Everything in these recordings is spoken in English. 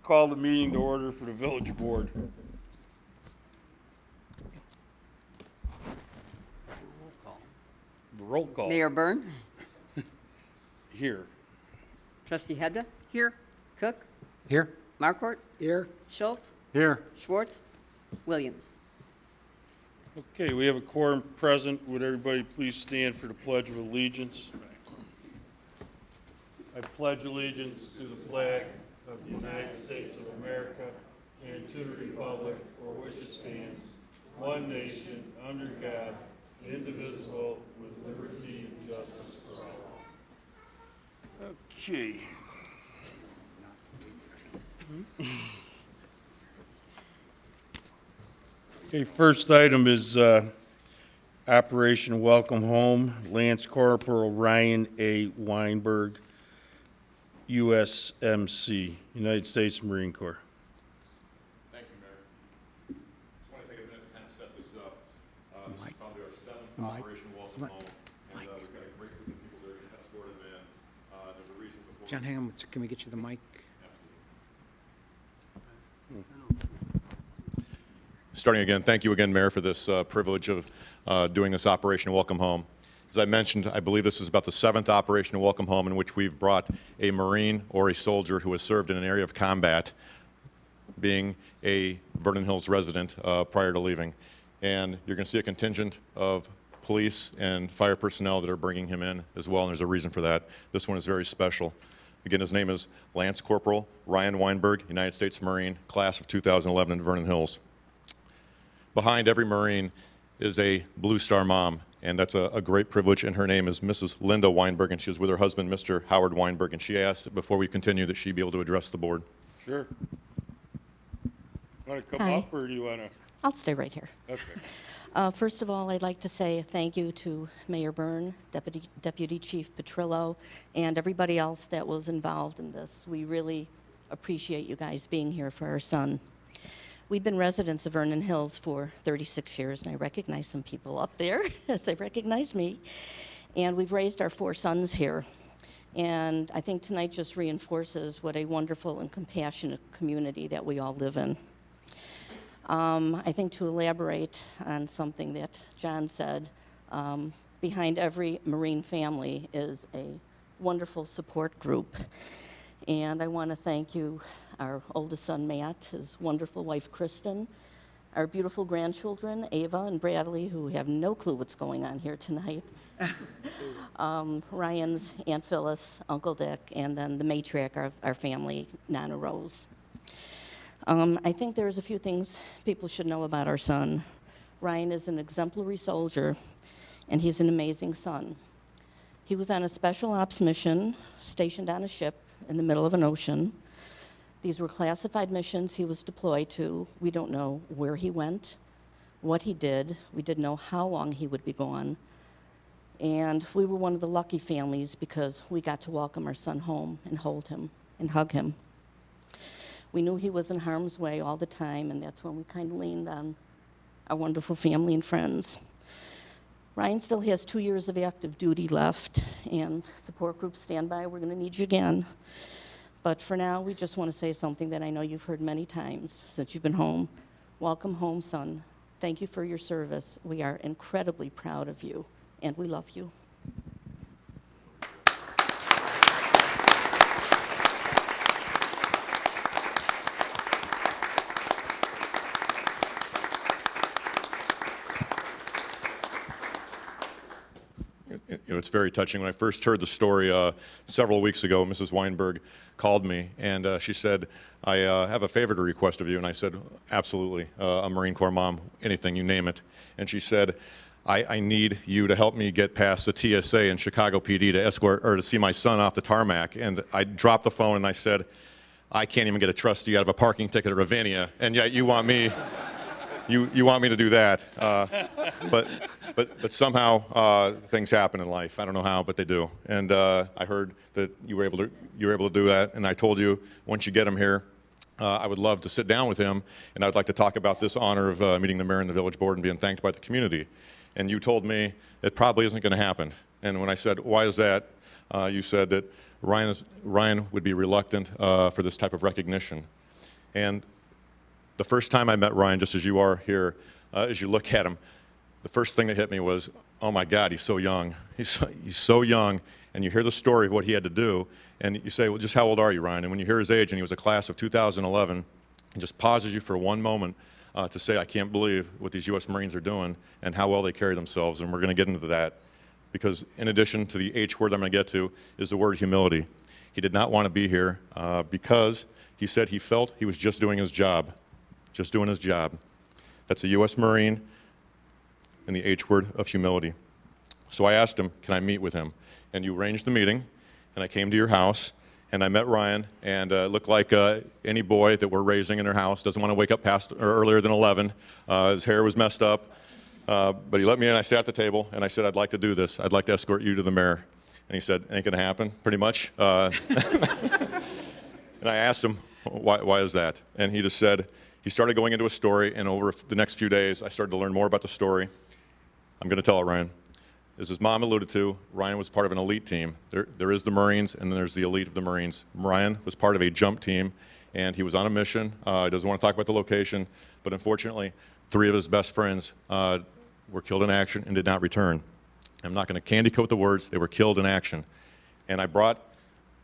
Call the meeting to order for the village board. The roll call. Mayor Byrne, Here. Trustee Hedda. Here. Cook, Here. Marquardt, Here. Schultz, Here. Schwartz, Williams. Okay, we have a quorum present. Would everybody please stand for the Pledge of Allegiance? I pledge allegiance to the flag of the United States of America and to the republic for which it stands, one nation, under God, indivisible, with liberty and justice for all. Okay. Okay, first item is Operation Welcome Home, Lance Corporal Ryan A. Weinberg, USMC, United States Marine Corps. Thank you, Mayor. Just want to take a minute to kind of set this up. This is probably our seventh Operation Welcome Home, and we've got a great group of people that are going to escort him in. There's a reason before. John, hang on. Can we get you the mic? Starting again, thank you again, Mayor, for this privilege of doing this Operation Welcome Home. As I mentioned, I believe this is about the seventh Operation Welcome Home in which we've brought a Marine or a soldier who has served in an area of combat, being a Vernon Hills resident prior to leaving. And you're going to see a contingent of police and fire personnel that are bringing him in as well, and there's a reason for that. This one is very special. Again, his name is Lance Corporal Ryan Weinberg, United States Marine, class of 2011 in Vernon Hills. Behind every Marine is a Blue Star mom, and that's a great privilege, and her name is Mrs. Linda Weinberg, and she is with her husband, Mr. Howard Weinberg, and she asked that before we continue that she be able to address the board. Sure. Want to come Hi. up, or do you want to? I'll stay right here. Okay. First of all, I'd like to say thank you to Mayor Byrne, Deputy Chief Petrillo, and everybody else that was involved in this. We really appreciate you guys being here for our son. We've been residents of Vernon Hills for 36 years, and I recognize some people up there as they recognize me. And we've raised our 4 sons here. And I think tonight just reinforces what a wonderful and compassionate community that we all live in. I think to elaborate on something that John said, behind every Marine family is a wonderful support group. And I want to thank you, our oldest son, Matt, his wonderful wife, Kristen, our beautiful grandchildren, Ava and Bradley, who have no clue what's going on here tonight, Ryan's Aunt Phyllis, Uncle Dick, and then the matriarch of our family, Nana Rose. I think there's a few things people should know about our son. Ryan is an exemplary soldier, and he's an amazing son. He was on a special ops mission, stationed on a ship in the middle of an ocean. These were classified missions he was deployed to. We don't know where he went, what he did. We didn't know how long he would be gone. And we were one of the lucky families because we got to welcome our son home and hold him and hug him. We knew he was in harm's way all the time, and that's when we kind of leaned on our wonderful family and friends. Ryan still has 2 years of active duty left, and support groups stand by. We're going to need you again. But for now, we just want to say something that I know you've heard many times since you've been home. Welcome home, son. Thank you for your service. We are incredibly proud of you, and we love you. It's very touching. When I first heard the story several weeks ago, Mrs. Weinberg called me, and she said, I have a favor to request of you. And I said, absolutely, a Marine Corps mom, anything, you name it. And she said, I need you to help me get past the TSA and Chicago PD to escort or to see my son off the tarmac. And I dropped the phone and I said, I can't even get a trustee out of a parking ticket at Ravinia, and yet you want me You want me to do that, but somehow things happen in life. I don't know how, but they do. And I heard that you were able to do that. And I told you once you get him here, I would love to sit down with him, and I'd like to talk about this honor of meeting the mayor and the village board and being thanked by the community. And you told me it probably isn't going to happen. And when I said, why is that? You said that Ryan would be reluctant for this type of recognition. And the first time I met Ryan, just as you are here, as you look at him, the first thing that hit me was, oh my God, he's so young. He's so young, and you hear the story of what he had to do, and you say, well, just how old are you, Ryan? And when you hear his age, and he was a class of 2011, it just pauses you for one moment to say, I can't believe what these U.S. Marines are doing and how well they carry themselves, and we're going to get into that. Because in addition to the H word I'm going to get to is the word humility. He did not want to be here because he said he felt he was just doing his job. Just doing his job. That's a U.S. Marine and the H word of humility. So I asked him, can I meet with him? And you arranged the meeting, and I came to your house, and I met Ryan, and it looked like any boy that we're raising in their house doesn't want to wake up past or earlier than 11. His hair was messed up. But he let me in, I sat at the table, and I said, I'd like to do this. I'd like to escort you to the mayor. And he said, ain't gonna happen, pretty much. And I asked him, why is that? And he just said, he started going into a story, and over the next few days, I started to learn more about the story. I'm gonna tell it, Ryan. As his mom alluded to, Ryan was part of an elite team. There is the Marines, and then there's the elite of the Marines. Ryan was part of a jump team, and he was on a mission. He doesn't want to talk about the location, but unfortunately, 3 of his best friends were killed in action and did not return. I'm not going to candy coat the words, they were killed in action. And I brought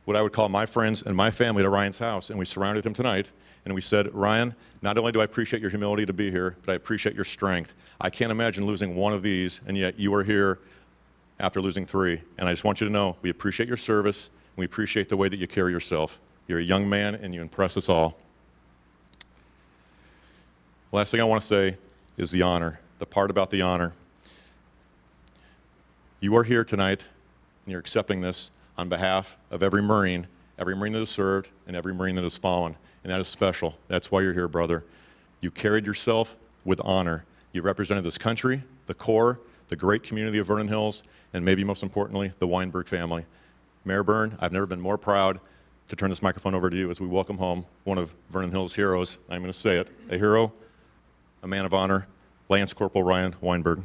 what I would call my friends and my family to Ryan's house, and we surrounded him tonight, and we said, Ryan, not only do I appreciate your humility to be here, but I appreciate your strength. I can't imagine losing one of these, and yet you are here after losing 3. And I just want you to know, we appreciate your service, and we appreciate the way that you carry yourself. You're a young man, and you impress us all. Last thing I want to say is the honor, the part about the honor. You are here tonight, and you're accepting this on behalf of every Marine that has served, and every Marine that has fallen. And that is special. That's why you're here, brother. You carried yourself with honor. You represented this country, the Corps, the great community of Vernon Hills, and maybe most importantly, the Weinberg family. Mayor Byrne, I've never been more proud to turn this microphone over to you as we welcome home one of Vernon Hills' heroes. I'm going to say it, a hero, a man of honor, Lance Corporal Ryan Weinberg.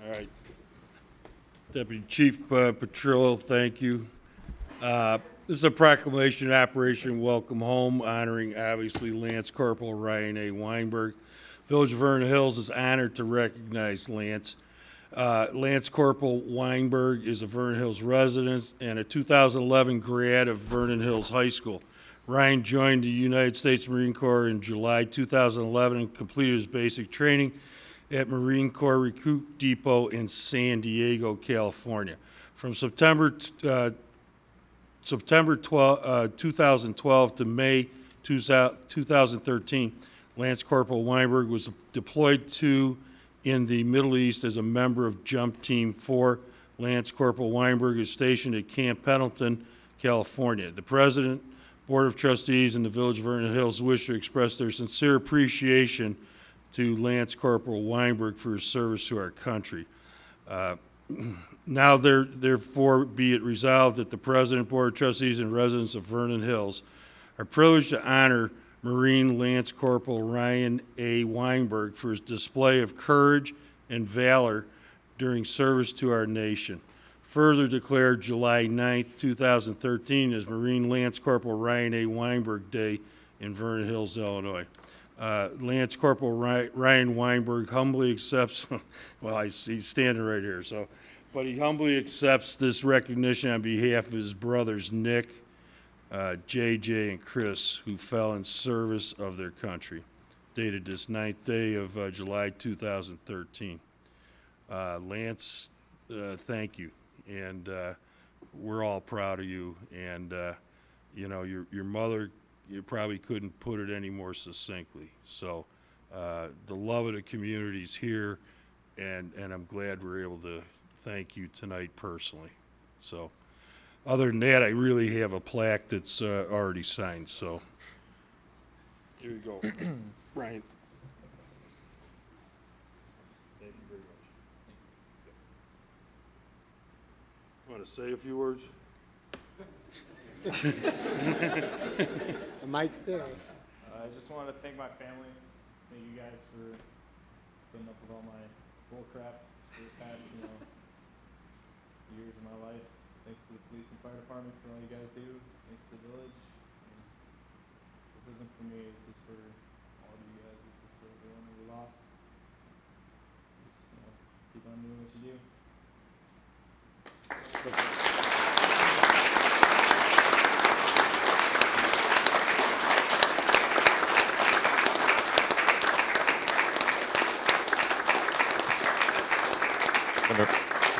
All right. Deputy Chief Petrillo, thank you. This is a proclamation of Operation Welcome Home, honoring, obviously, Lance Corporal Ryan A. Weinberg. Village of Vernon Hills is honored to recognize Lance. Lance Corporal Weinberg is a Vernon Hills resident and a 2011 grad of Vernon Hills High School. Ryan joined the United States Marine Corps in July 2011 and completed his basic training at Marine Corps Recruit Depot in San Diego, California. From September 2012 to May 2013, Lance Corporal Weinberg was deployed in the Middle East as a member of Jump Team 4. Lance Corporal Weinberg is stationed at Camp Pendleton, California. The President, Board of Trustees, and the Village of Vernon Hills wish to express their sincere appreciation to Lance Corporal Weinberg for his service to our country. Now, therefore, be it resolved that the President, Board of Trustees, and residents of Vernon Hills are privileged to honor Marine Lance Corporal Ryan A. Weinberg for his display of courage and valor during service to our nation. Further declared July 9th, 2013 as Marine Lance Corporal Ryan A. Weinberg Day in Vernon Hills, Illinois. Lance Corporal Ryan Weinberg humbly accepts, well, he's standing right here, but he humbly accepts this recognition on behalf of his brothers Nick, JJ, and Chris, who fell in service of their country. Dated this 9th day of July 2013. Lance, thank you, and we're all proud of you, and your mother, you probably couldn't put it any more succinctly. So the love of the community is here, and I'm glad we're able to thank you tonight personally. So other than that, I really have a plaque that's already signed. So here you go, Ryan. Thank you very much. Want to say a few words? The mic's there. I just want to thank my family. Thank you guys for putting up with all my bull crap for the past, years of my life. Thanks to the police and fire department for all you guys do. Thanks to the village. And this isn't for me. This is for all of you guys. This is for everyone that we lost. Just keep on doing what you do.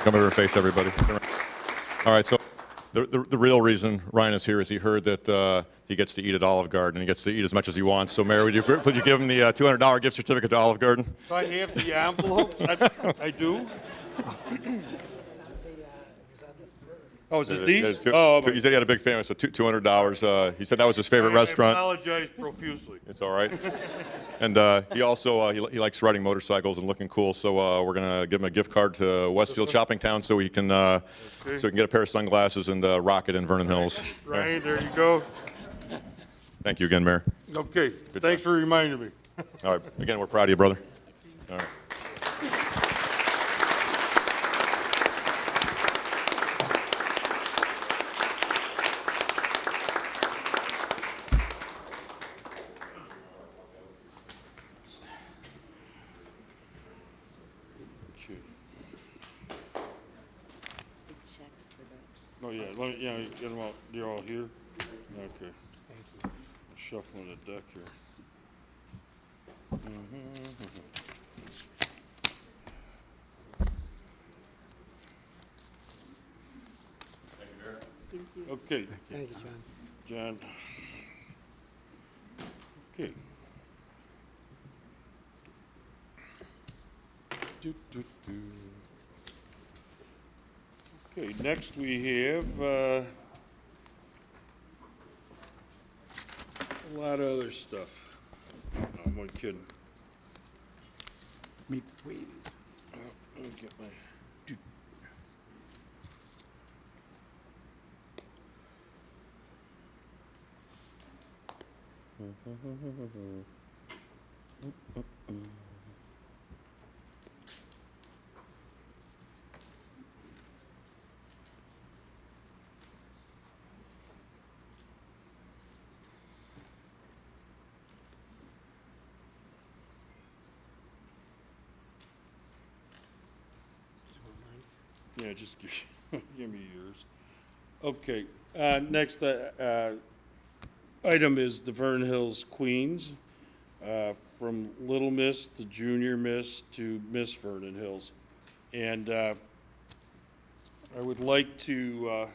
Come over and face everybody. All right, so the real reason Ryan is here is he heard that he gets to eat at Olive Garden, and he gets to eat as much as he wants. So, Mayor, would you give him the $200 gift certificate to Olive Garden? Do I have the envelopes? I do. Oh, is it these? He said he had a big family, so $200. He said that was his favorite restaurant. I apologize profusely. It's all right. And he also he likes riding motorcycles and looking cool, so we're gonna give him a gift card to Westfield Shopping Town so he can so he can get a pair of sunglasses and rock it in Vernon Hills. Ryan, there you go. Thank you again, Mayor. Okay, thanks for reminding me. All right, again, we're proud of you, brother. All right. Oh, yeah, get them all, you're all here? Okay. Shuffling the deck here. Okay, Thank you, John. John. Okay. Okay, next we have a lot of other stuff. No, I'm only kidding. Meet the Queens. Let me get my. Yeah, just give me yours. Okay, next item is the Vernon Hills Queens, from Little Miss to Junior Miss to Miss Vernon Hills. And I would like to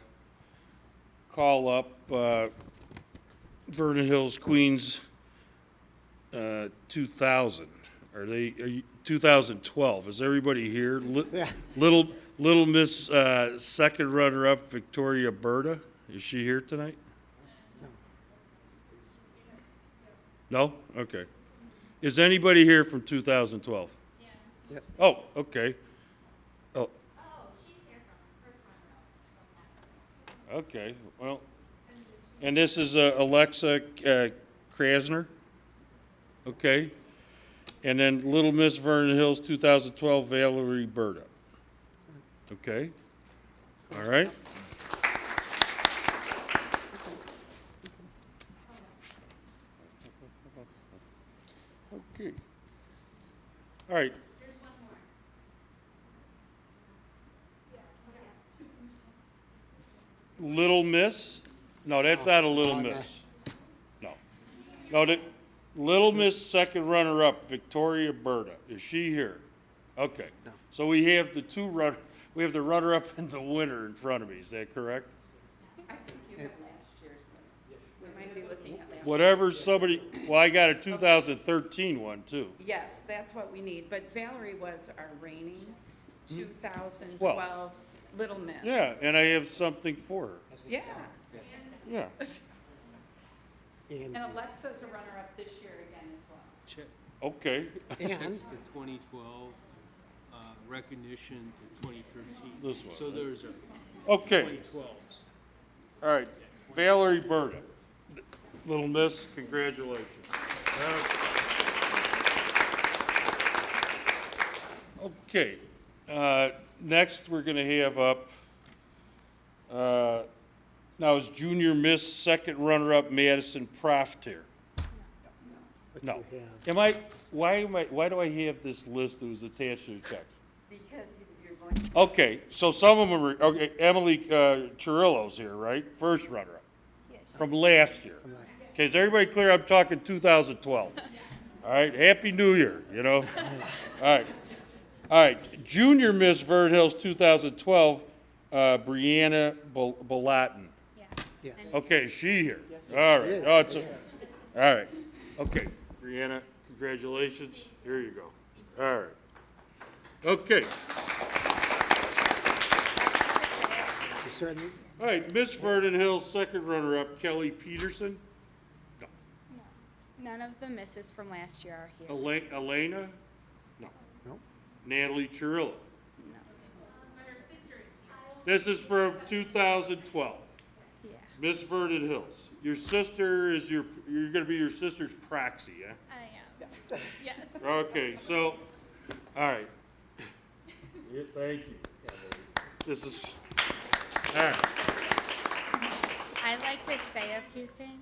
call up Vernon Hills Queens 2000. Are you 2012? Is everybody here? Yeah. Little Miss second runner-up Victoria Berta. Is she here tonight? No? Okay. Is anybody here from 2012? Yeah. Yep. Oh, okay. Oh, Oh, she's here from first one row. okay. Well, and this is Alexa Krasner? Okay. And then Little Miss Vernon Hills 2012 Valerie Berta. Okay. All right. Okay. All right. There's one more. Little Miss? No, that's not a Little no. Miss. No. No, the Little Miss second runner-up, Victoria Berta. Is she here? Okay. No. So we have the we have the runner-up and the winner in front of me. Is that correct? I think you have last year's list. We might be looking at last. Whatever somebody, well, I got a 2013 one too. Yes, that's what we need, but Valerie was our reigning 2012 Little Miss. Yeah, and I have something for her. Yeah, Yeah. and Alexa's a runner-up this year again as well. Okay. And The 2012 recognition to 2013. This one, So right? there's a Okay, 2012s. all right. Valerie Burda, Little Miss, congratulations. Okay, next we're gonna have up, now is Junior Miss second runner-up Madison Profter. No. Why do I have this list that was attached to the text? Because you're going to. Okay, so some of them are, okay, Emily Chirillo's here, right? First runner-up. From last year. Okay, is everybody clear? I'm talking 2012. All right, Happy New Year, you know? All right, Junior Miss Vernon Hills 2012, Brianna Bolatin. Yes. Okay, is she here? All right. Oh, it's a, all right. Okay, Brianna, congratulations. Here you go. All right. Okay. Certainly. All right, Miss Vernon Hills, second runner-up, Kelly Peterson. No. None of the misses from last year are here. Elena? No. No. Natalie Chirillo. No. This is from 2012. Yeah. Miss Vernon Hills. Your sister is you're going to be your sister's proxy, yeah? I am. Yes. Okay, so, all right. Yeah, thank you. This is, all right. I'd like to say a few things.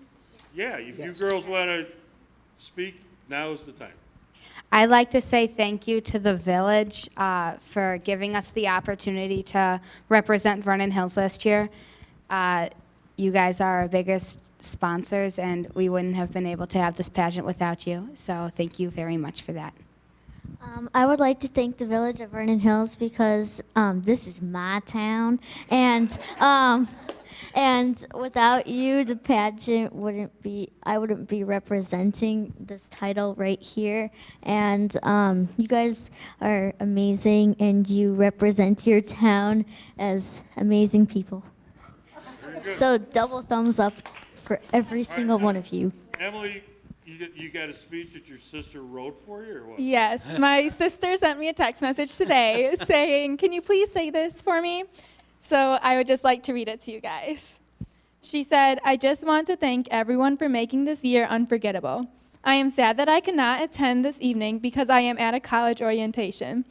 Yeah, if you Yes. girls want to speak, now is the time. I'd like to say thank you to the village for giving us the opportunity to represent Vernon Hills last year. You guys are our biggest sponsors, and we wouldn't have been able to have this pageant without you. So thank you very much for that. I would like to thank the village of Vernon Hills because this is my town, and without you, the pageant wouldn't be. I wouldn't be representing this title right here. And you guys are amazing, and you represent your town as amazing people. So double thumbs up for every single one of you. Emily, you got a speech that your sister wrote for you, or what? Yes, my sister sent me a text message today saying, "Can you please say this for me?" So I would just like to read it to you guys. She said, "I just want to thank everyone for making this year unforgettable. I am sad that I cannot attend this evening because I am at a college orientation.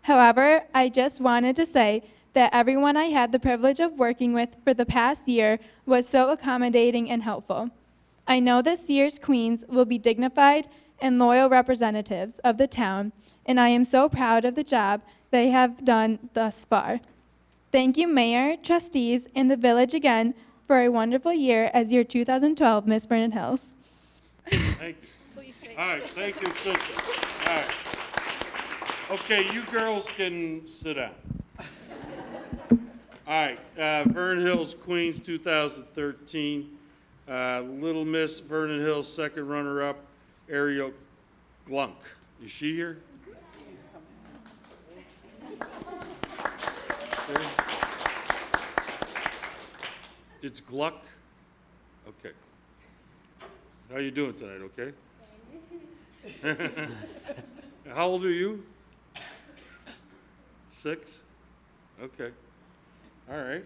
However, I just wanted to say that everyone I had the privilege of working with for the past year was so accommodating and helpful. I know this year's queens will be dignified and loyal representatives of the town, and I am so proud of the job they have done thus far. Thank you, Mayor, trustees, and the village again for a wonderful year as your 2012 Miss Vernon Hills." Thank you. All right, thank you, sister. All right. Okay, you girls can sit down. All right, Vernon Hills Queens 2013. Little Miss Vernon Hills second runner-up, Ariel Glunk. Is she here? Okay. It's Gluck? Okay. How you doing tonight, okay? How old are you? 6? Okay. All right.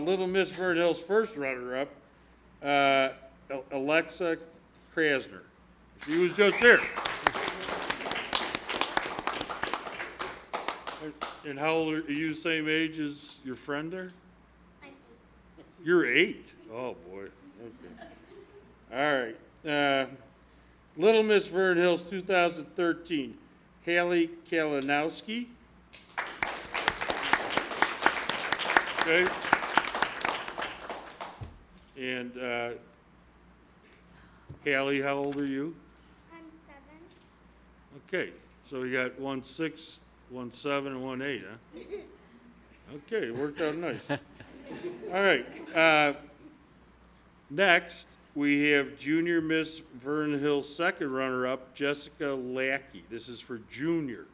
Little Miss Vernon Hills first runner-up, Alexa Krasner. She was just here. And how old are you? The same age as your friend there? I'm 8. You're 8. Oh boy. Okay. All right. Little Miss Vernon Hills 2013, Hallie Kalinowski. Okay. And Hallie, how old are you? I'm 7. Okay, so you got 1 6, 1 7, and 1 8, huh? Okay, it worked out nice. All right. Next, we have Junior Miss Vernon Hills second runner-up, Jessica Lackey. This is for junior.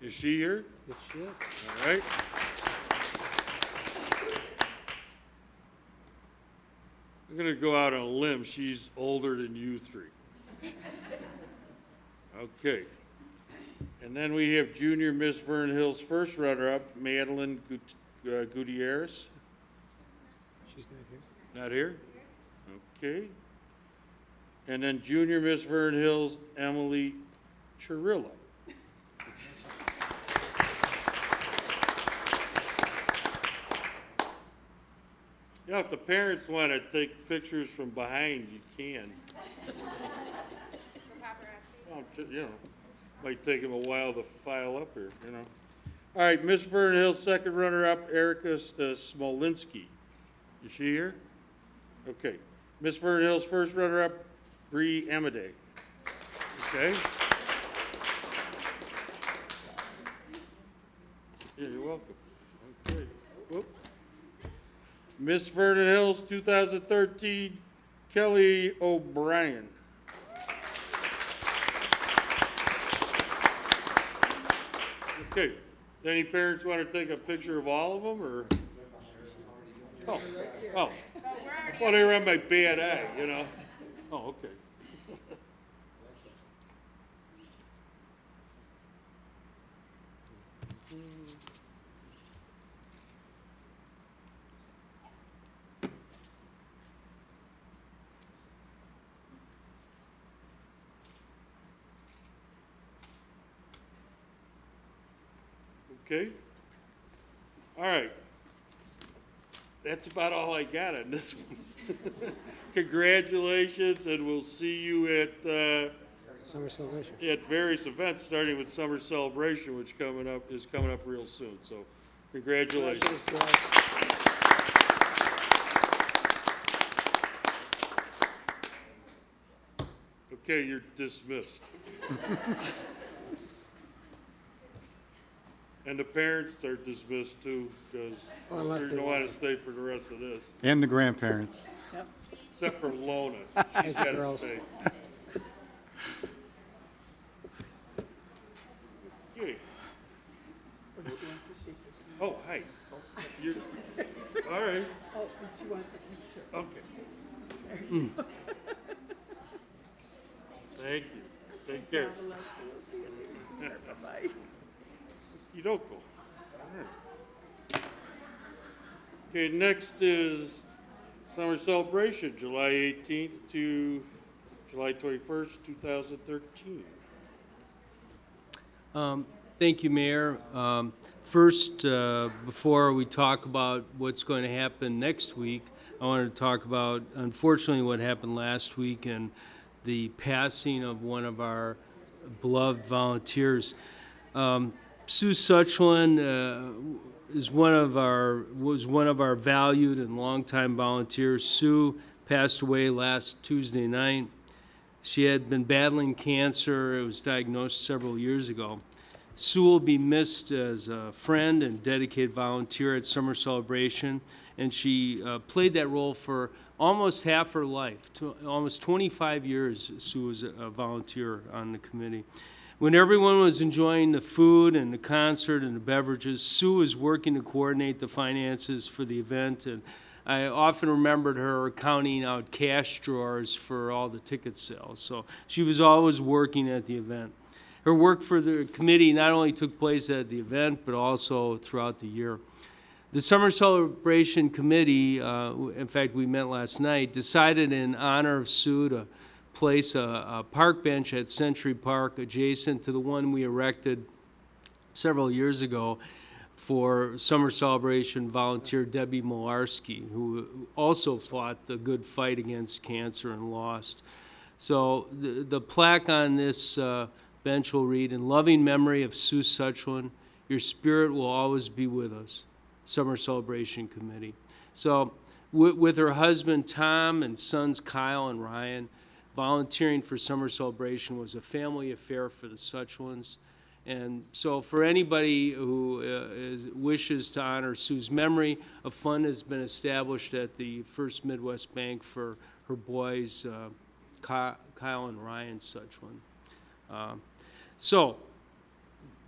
Is she here? Yes, she is. All right. I'm going to go out on a limb. She's older than you three. Okay. And then we have Junior Miss Vernon Hills first runner-up, Madeline Gutierrez. She's not here. Not here? Okay. And then Junior Miss Vernon Hills, Emily Chirilla. You know, if the parents want to take pictures from behind, you can. Well, you know, might take them a while to file up here, you know. All right, Miss Vernon Hills second runner-up, Erica Smolinski. Is she here? Okay. Miss Vernon Hills first runner-up, Bree Amadei. Okay. Yeah, you're welcome. Okay. Whoop. Miss Vernon Hills 2013, Kelly O'Brien. Okay. Any parents want to take a picture of all of them, or? Oh. Well, they were on my bad eye, you know. Oh, okay. Okay. All right. That's about all I got on this one. Congratulations, and we'll see you at Summer celebration. at various events, starting with Summer Celebration, which is coming up real soon. So, congratulations. Okay, you're dismissed. And the parents are dismissed too, because Well, unless they they don't want want to stay for the rest of this. And the grandparents. Except for Lona. She's got to Girls. stay. Okay. Oh, hi. You, all right. Okay. Thank you. Take care. Bye-bye. You don't go. All right. Okay, next is Summer Celebration, July 18th to July 21st, 2013. Thank you, Mayor. First, before we talk about what's going to happen next week, I wanted to talk about, unfortunately, what happened last week and the passing of one of our beloved volunteers. Sue Suchland was one of our valued and longtime volunteers. Sue passed away last Tuesday night. She had been battling cancer. It was diagnosed several years ago. Sue will be missed as a friend and dedicated volunteer at Summer Celebration, and she played that role for almost half her life. Almost 25 years, Sue was a volunteer on the committee. When everyone was enjoying the food and the concert and the beverages, Sue was working to coordinate the finances for the event, and I often remembered her counting out cash drawers for all the ticket sales. So she was always working at the event. Her work for the committee not only took place at the event, but also throughout the year. The Summer Celebration Committee, in fact, we met last night, decided in honor of Sue to place a park bench at Century Park adjacent to the one we erected several years ago for Summer Celebration volunteer Debbie Molarski, who also fought the good fight against cancer and lost. So the plaque on this bench will read, "In loving memory of Sue Suchland, your spirit will always be with us, Summer Celebration Committee." So with her husband Tom and sons Kyle and Ryan, volunteering for Summer Celebration was a family affair for the Suchlands. And so for anybody who wishes to honor Sue's memory, a fund has been established at the First Midwest Bank for her boys, Kyle and Ryan Suchland. So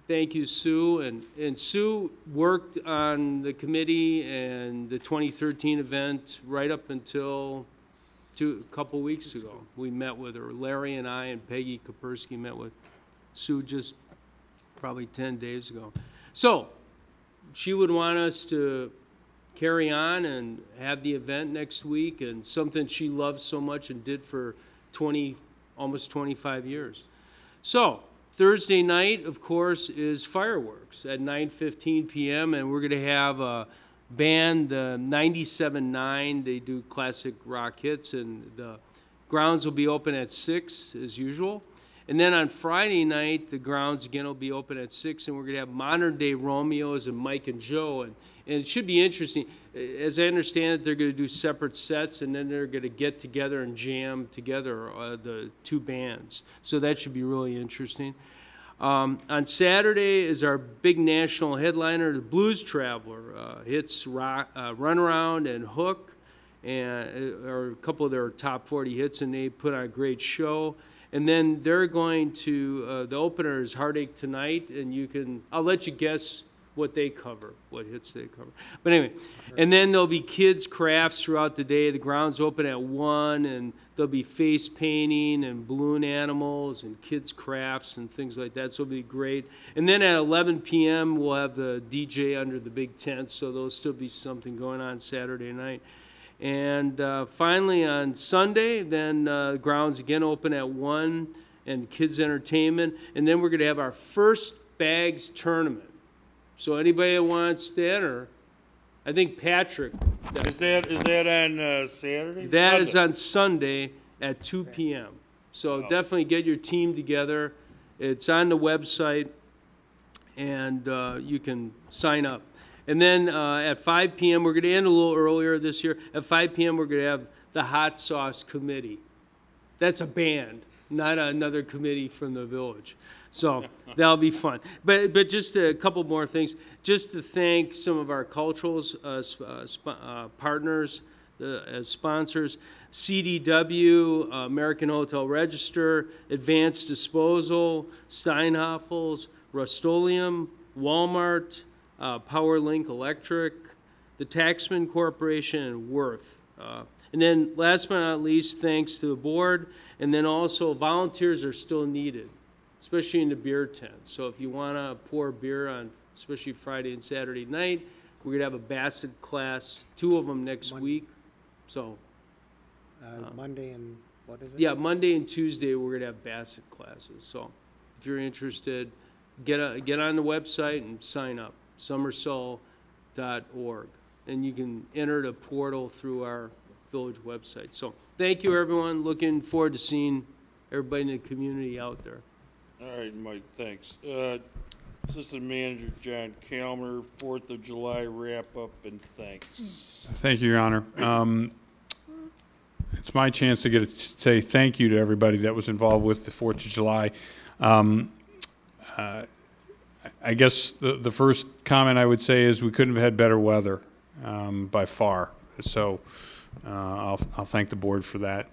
thank you, Sue. And Sue worked on the committee and the 2013 event right up until a couple weeks ago. We met with her. Larry and I and Peggy Kapersky met with Sue just probably 10 days ago. So she would want us to carry on and have the event next week, and something she loves so much and did for almost 25 years. So Thursday night, of course, is fireworks at 9:15 p.m., and we're going to have a band, 97.9. They do classic rock hits, and the grounds will be open at 6 as usual. And then on Friday night, the grounds again will be open at 6, and we're going to have Modern Day Romeos and Mike and Joe. And it should be interesting. As I understand it, they're going to do separate sets, and then they're going to get together and jam together, the two bands. So that should be really interesting. On Saturday is our big national headliner, the Blues Traveler. Hits Runaround and Hook, and are a couple of their top 40 hits, and they put on a great show. And then they're going to, the opener is Heartache Tonight, and I'll let you guess what they cover, what hits they cover. But anyway, and then there'll be kids' crafts throughout the day. The ground's open at 1, and there'll be face painting and balloon animals and kids' crafts and things like that, so it'll be great. And then at 11 p.m., we'll have the DJ under the big tent, so there'll still be something going on Saturday night. And finally on Sunday, then grounds again open at 1, and kids' entertainment. And then we're going to have our first bags tournament. So anybody that wants to enter, I think Patrick. Is that on Saturday? That is on Sunday at 2 p.m. So definitely get your team together. It's on the website, and you can sign up. And then at 5 p.m., we're going to end a little earlier this year. At 5 p.m., we're going to have the Hot Sauce Committee. That's a band, not another committee from the village. So that'll be fun. But just a couple more things. Just to thank some of our cultural partners as sponsors. CDW, American Hotel Register, Advanced Disposal, Steinhoffels, Rust-Oleum, Walmart, PowerLink Electric, the Taxman Corporation, and Worth. And then last but not least, thanks to the board. And then also volunteers are still needed, especially in the beer tent. So if you want to pour beer on, especially Friday and Saturday night, we're going to have a Bassett class, 2 of them next week. So Monday and what is it? yeah, Monday and Tuesday we're going to have Bassett classes. So if you're interested, get on the website and sign up, summersol.org. And you can enter the portal through our village website. So thank you, everyone. Looking forward to seeing everybody in the community out there. All right, Mike, thanks. Assistant Manager John Kalmer, 4th of July wrap-up and thanks. Thank you, Your Honor. It's my chance to get to say thank you to everybody that was involved with the 4th of July. I guess the first comment I would say is we couldn't have had better weather by far. So I'll thank the board for that.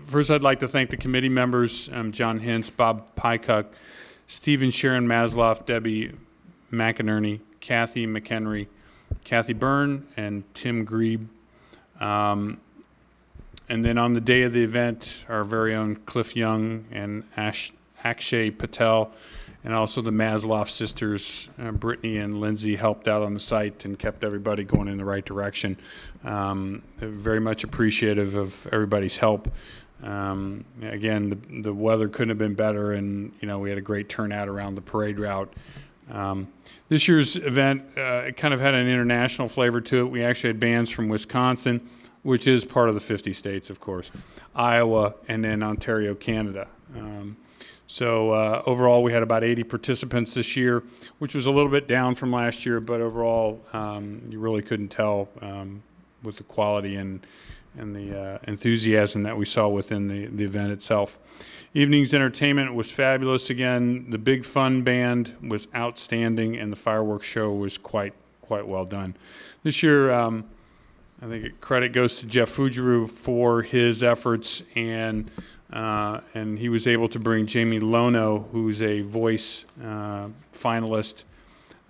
First, I'd like to thank the committee members, John Hintz, Bob Pycuck, Stephen Sharon Masloff, Debbie McInerney, Kathy McHenry, Kathy Byrne, and Tim Grebe. And then on the day of the event, our very own Cliff Young and Akshay Patel, and also the Masloff sisters, Brittany and Lindsay, helped out on the site and kept everybody going in the right direction. Very much appreciative of everybody's help. Again, the weather couldn't have been better, and we had a great turnout around the parade route. This year's event it kind of had an international flavor to it. We actually had bands from Wisconsin, which is part of the 50 states, of course, Iowa, and then Ontario, Canada. So overall, we had about 80 participants this year, which was a little bit down from last year, but overall, you really couldn't tell with the quality and the enthusiasm that we saw within the event itself. Evening's entertainment was fabulous. Again, the Big Fun Band was outstanding, and the fireworks show was quite well done. This year, I think credit goes to Jeff Fujiru for his efforts, and he was able to bring Jamie Lono, who's a voice finalist,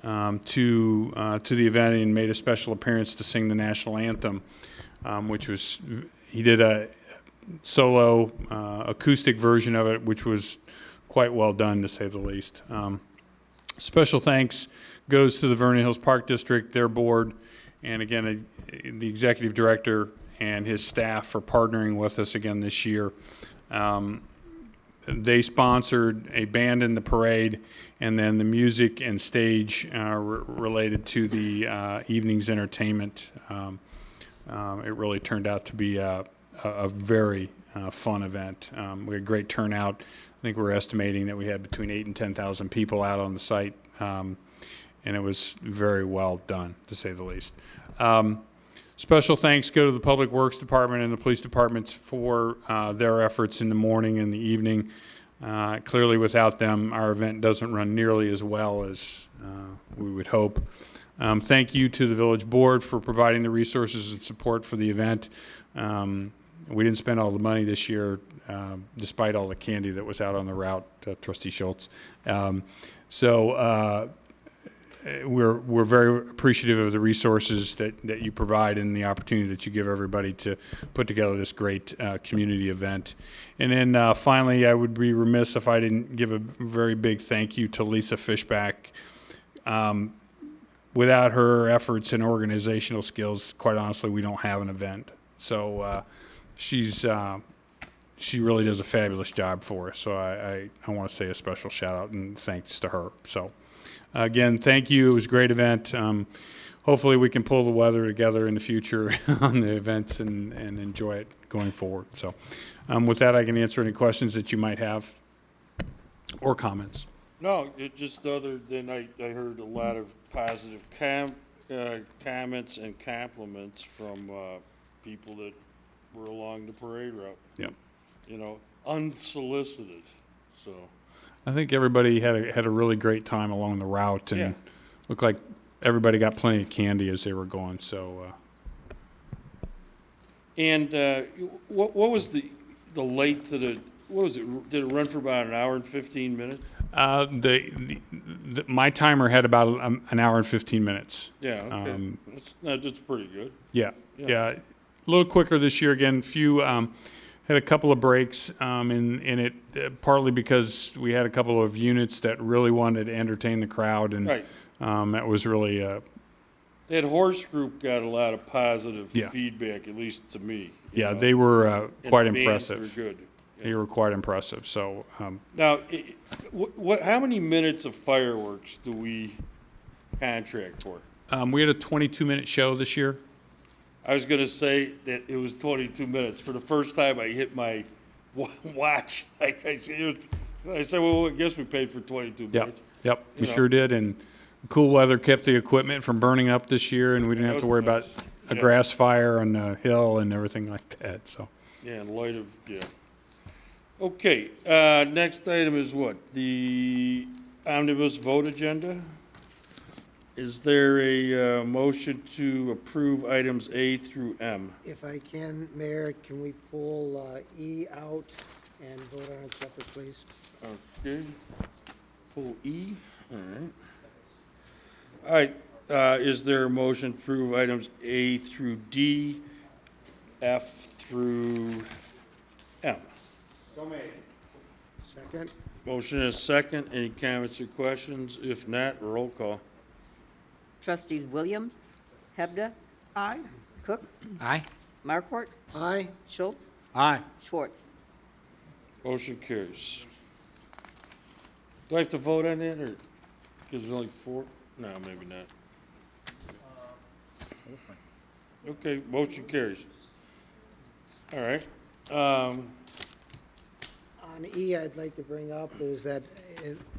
to the event and made a special appearance to sing the national anthem, he did a solo acoustic version of it, which was quite well done, to say the least. Special thanks goes to the Vernon Hills Park District, their board, and again, the executive director and his staff for partnering with us again this year. They sponsored a band in the parade, and then the music and stage related to the evening's entertainment. It really turned out to be a very fun event. We had great turnout. I think we're estimating that we had between 8,000 and 10,000 people out on the site, and it was very well done, to say the least. Special thanks go to the Public Works Department and the police departments for their efforts in the morning and the evening. Clearly, without them, our event doesn't run nearly as well as we would hope. Thank you to the village board for providing the resources and support for the event. We didn't spend all the money this year, despite all the candy that was out on the route, Trustee Schultz. We're very appreciative of the resources that you provide and the opportunity that you give everybody to put together this great community event. And then finally, I would be remiss if I didn't give a very big thank you to Lisa Fishback. Without her efforts and organizational skills, quite honestly, we don't have an event. So she really does a fabulous job for us. So I want to say a special shout out and thanks to her. So. Again, thank you. It was a great event. Hopefully we can pull the weather together in the future on the events and enjoy it going forward. So with that, I can answer any questions that you might have or comments. No, it just other than I heard a lot of positive comments and compliments from people that were along the parade route. Yep. You know, unsolicited, so. I think everybody had a really great time along the route, and looked like everybody got plenty of candy as they were going. So. And what was the length of the? What was it? Did it run for about an hour and 15 minutes? My timer had about an hour and 15 minutes. Yeah. Okay. That's pretty good. Yeah. A little quicker this year. Again, had a couple of breaks in it, partly because we had a couple of units that really wanted to entertain the crowd, and that was really. That horse group got a lot of positive feedback, at least to me. Yeah, they were quite impressive. Were good. They were quite impressive. So now, how many minutes of fireworks do we contract for? We had a 22-minute show this year. I was going to say that it was 22 minutes. For the first time, I hit my watch. I said, well, I guess we paid for 22 minutes. Yep, we sure did. And cool weather kept the equipment from burning up this year, and we didn't have to worry about a grass fire on the hill and everything like that. So. Yeah, in light of, Okay, next item is what? The omnibus vote agenda? Is there a motion to approve items A through M? If I can, Mayor, can we pull E out and vote on it separate, please? Okay. Pull E. All right. Is there a motion to approve items A through D, F through M? So made. Second. Motion is second. Any comments or questions? If not, roll call. Trustees Williams, Hebda. Aye. Cook. Aye. Marquardt. Aye. Schultz. Aye. Schwartz. Motion carries. Do I have to vote on that, or because there's only 4? No, maybe not. Okay, motion carries. All right. On E, I'd like to bring up is that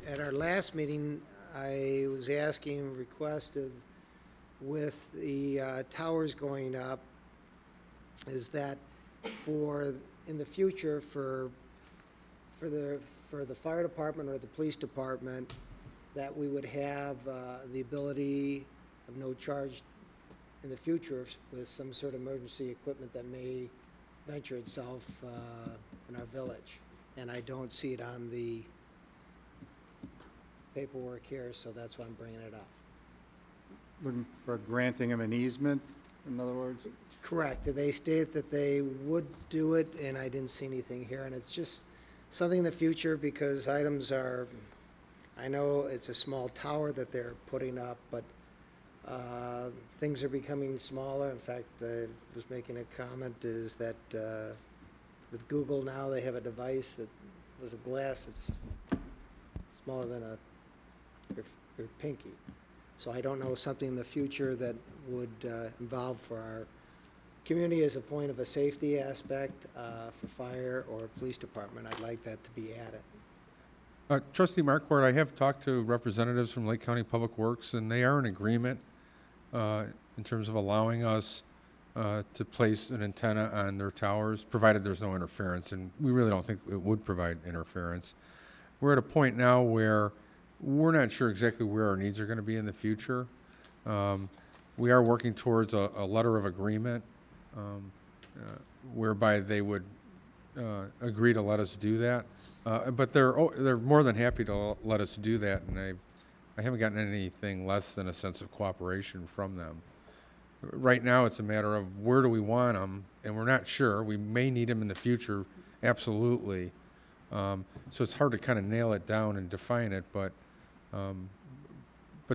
at our last meeting, I was asking, requested, with the towers going up, is that in the future for the fire department or the police department, that we would have the ability of no charge in the future with some sort of emergency equipment that may venture itself in our village. And I don't see it on the paperwork here, so that's why I'm bringing it up. Looking for granting them an easement, in other words? Correct. They stated that they would do it, and I didn't see anything here, and it's just something in the future, because items are, I know it's a small tower that they're putting up, but things are becoming smaller. In fact, I was making a comment is that with Google now, they have a device that was a glass that's smaller than your pinky. So I don't know, something in the future that would involve for our community as a point of a safety aspect for fire or police department. I'd like that to be added. Trustee Marquardt, I have talked to representatives from Lake County Public Works, and they are in agreement in terms of allowing us to place an antenna on their towers, provided there's no interference, and we really don't think it would provide interference. We're at a point now where we're not sure exactly where our needs are going to be in the future. We are working towards a letter of agreement whereby they would agree to let us do that. But they're more than happy to let us do that, and I haven't gotten anything less than a sense of cooperation from them. Right now, it's a matter of where do we want them, and we're not sure. We may need them in the future, absolutely. So it's hard to kind of nail it down and define it, but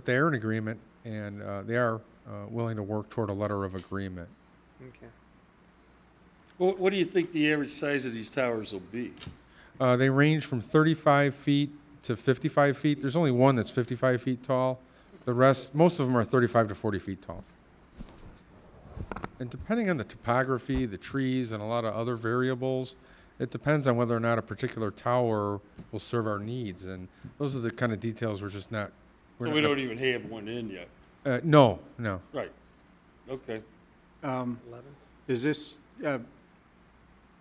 they are in agreement, and they are willing to work toward a letter of agreement. Okay. What do you think the average size of these towers will be? They range from 35 feet to 55 feet. There's only one that's 55 feet tall. The rest, most of them are 35 to 40 feet tall. And depending on the topography, the trees, and a lot of other variables, it depends on whether or not a particular tower will serve our needs. And those are the kind of details we're just not. So we don't even have one in yet? No. Right. Okay. 11? Is this,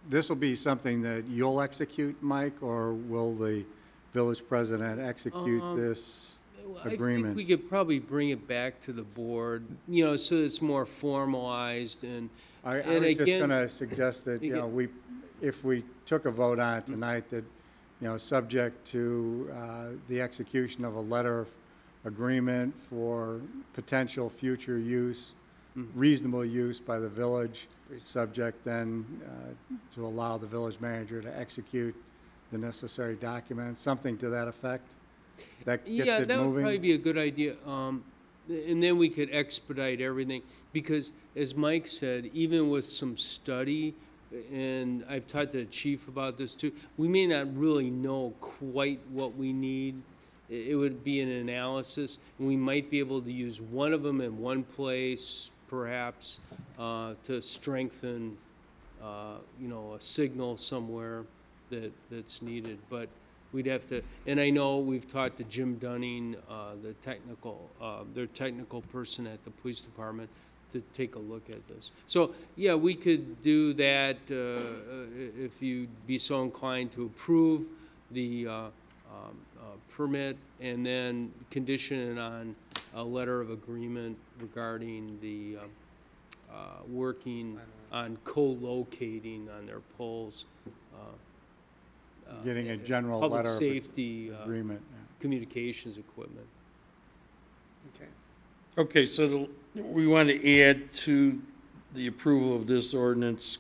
this will be something that you'll execute, Mike, or will the village president execute this agreement? I think we could probably bring it back to the board, so it's more formalized and. I was again, just going to suggest that, if we took a vote on it tonight, that, subject to the execution of a letter of agreement for potential future use, reasonable use by the village, subject then to allow the village manager to execute the necessary documents, something to that effect? That gets it that would moving? probably be a good idea. And then we could expedite everything, because as Mike said, even with some study, and I've talked to the chief about this too, we may not really know quite what we need. It would be an analysis, and we might be able to use one of them in one place, perhaps, to strengthen, a signal somewhere that's needed. But we'd have to, and I know we've talked to Jim Dunning, their technical person at the police department, to take a look at this. So, yeah, we could do that if you'd be so inclined to approve the permit, and then condition it on a letter of agreement regarding the working on co-locating on their poles. Getting a general public letter safety of agreement. communications equipment. Okay. Okay, so we want to add to the approval of this ordinance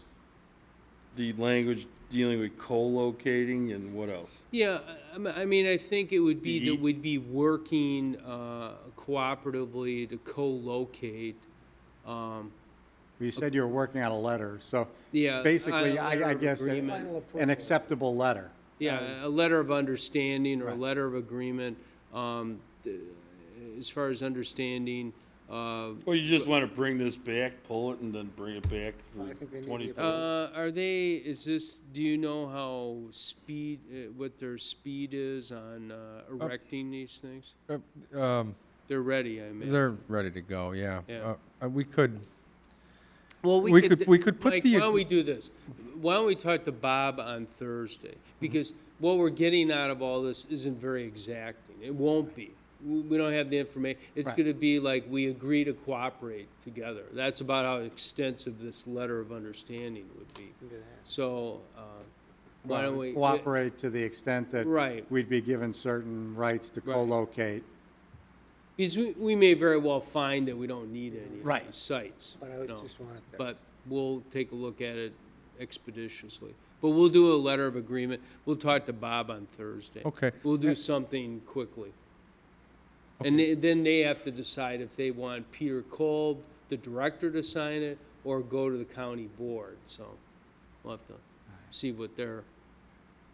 the language dealing with co-locating, and what else? Yeah, I mean, I think it would be that we'd be working cooperatively to co-locate. You said you were working on a letter, so Yeah, basically, a letter I of guess, agreement. an acceptable letter. Yeah, a letter of understanding or a Right. letter of agreement. As far as understanding, Or you just want to bring this back, pull it, and then bring it back I for think they need to 20? do you know how what their speed is on erecting these things? They're ready, I mean. They're ready to go, yeah. Yeah. We could, Well, we could put Mike, the. why don't we do this? Why don't we talk to Bob on Thursday? Because what we're getting out of all this isn't very exacting. It won't be. We don't have the information. It's Right. going to be like we agree to cooperate together. That's about how extensive this letter of understanding would be. Do that. So why don't we Cooperate to the extent that Right. we'd be given certain rights to Right. co-locate. Because we may very well find that we don't need any of Right. these sites. But I would No. just want it there. But we'll take a look at it expeditiously. But we'll do a letter of agreement. We'll talk to Bob on Thursday. Okay. We'll do something quickly. And then they have to decide if they want Peter Kolb, the director, to sign it, or go to the county board. So we'll have to see what their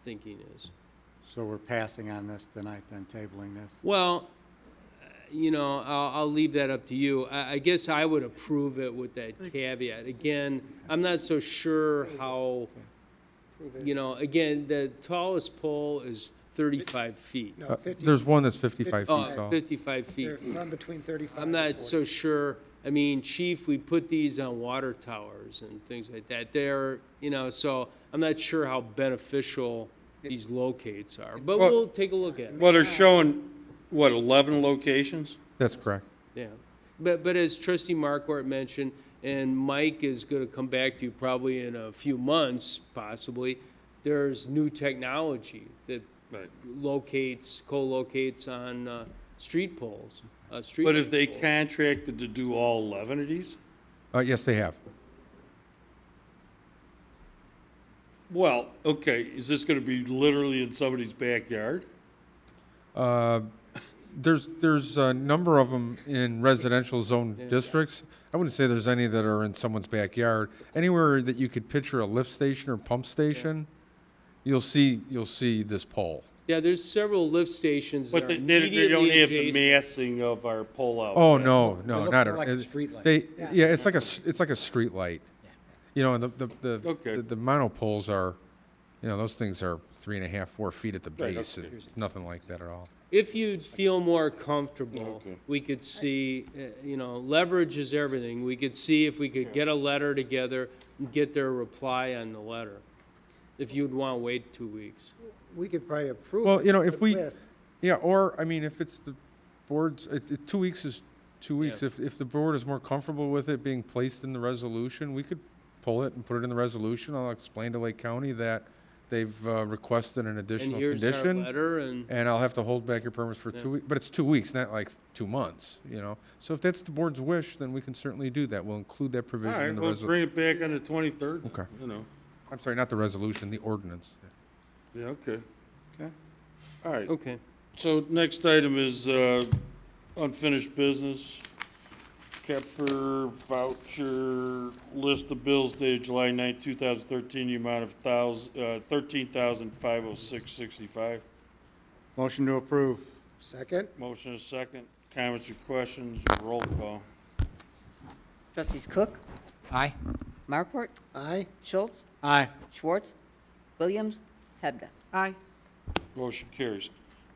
thinking is. So we're passing on this tonight, then tabling this? Well, I'll leave that up to you. I guess I would approve it with that caveat. Again, I'm not so sure how, again, the tallest pole is 35 feet. No, 50. There's one that's 55 feet tall. 55 feet. They're run between 35 I'm and not 40. so sure. I mean, Chief, we put these on water towers and things like that. They're, so I'm not sure how beneficial these locates are, but Well- we'll take a look at it. Well, they're showing, 11 locations? That's correct. Yeah, but as Trustee Marquardt mentioned, and Mike is going to come back to you probably in a few months, possibly, there's new technology that co-locates on street poles. But if they contracted to do all 11 of these? Yes, they have. Well, okay, is this gonna be literally in somebody's backyard? There's a number of them in residential zone districts. I wouldn't say there's any that are in someone's backyard. Anywhere that you could picture a lift station or pump station, you'll see this pole. Yeah, there's several lift stations that But are they immediately don't have the adjacent. massing of our pull-out. Oh, no, not more at all. like a street light. It's like a street light. And Okay. the monopoles are, those things are 3.5, 4 feet at the Right, base. okay. It's nothing like that at all. If you'd feel more comfortable, Okay. we could see, leverage is everything. We could see if we could get a letter together and get their reply on the letter, if you'd want to wait 2 weeks. We could probably approve. Well, it if we, with- if it's the board's, 2 weeks is 2 weeks. Yeah. If the board is more comfortable with it being placed in the resolution, we could pull it and put it in the resolution. I'll explain to Lake County that they've requested an And additional here's our condition. letter, and And I'll have to hold back your permits for 2 weeks, but it's 2 weeks, not like 2 months, So if that's the board's wish, then we can certainly do that. We'll include that All provision in right, the we'll resolution. bring it back on the 23rd. Okay. You I'm sorry, not the resolution, the ordinance. yeah, okay. Okay. All right, okay. so next item is unfinished business. Kepler voucher list of bills dated July 9, 2013, the amount of $13,506.65. Motion to approve. Second? Motion is second. Comments or questions? Roll call. Trustees Cook, Aye. Markwart, Aye. Schultz, Aye. Schwartz, Williams, Hebda. Aye. Motion carries.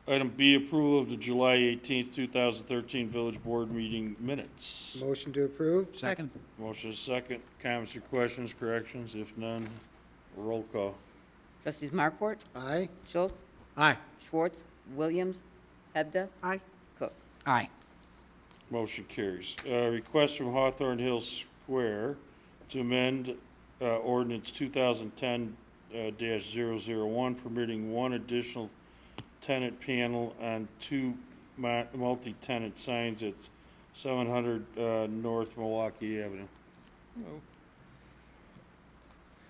Item B, approval of the July 18th, 2013 Village Board meeting minutes. Motion to approve? Second. Motion is second. Comments or questions, corrections? If none, roll call. Trustees Markwart, Aye. Schultz, Aye. Schwartz, Williams, Hebda, Aye. Cook. Aye. Motion carries. Request from Hawthorne Hills Square to amend ordinance 2010-001, permitting one additional tenant panel on two multi-tenant signs at 700 North Milwaukee Avenue.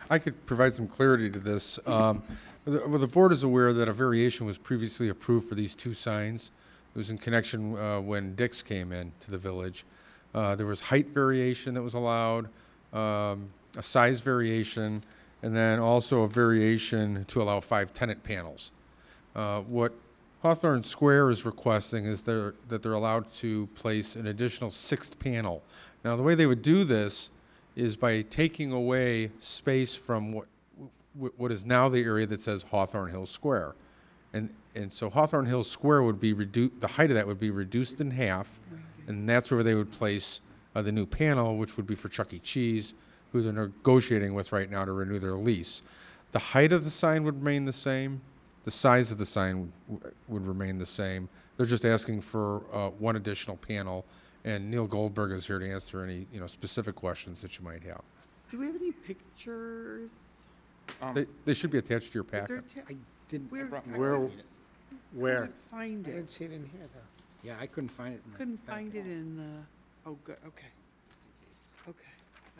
I could provide some clarity to this. The board is aware that a variation was previously approved for these two signs. It was in connection when Dick's came in to the village. There was height variation that was allowed, a size variation, and then also a variation to allow 5 tenant panels. What Hawthorne Square is requesting is that they're allowed to place an additional 6th panel. Now, the way they would do this is by taking away space from what is now the area that says Hawthorne Hills Square. And so Hawthorne Hills Square would be reduced, the height of that would be reduced in half, and that's where they would place the new panel, which would be for Chuck E. Cheese, who they're negotiating with right now to renew their lease. The height of the sign would remain the same. The size of the sign would remain the same. They're just asking for one additional panel, and Neil Goldberg is here to answer any specific questions that you might have. Do we have any pictures? They should be attached to your Is there packet. I didn't. Where? I Where? couldn't find I it. didn't see it in here, though. Yeah, I couldn't find it. Couldn't find it in the. Oh, good. Okay. Okay.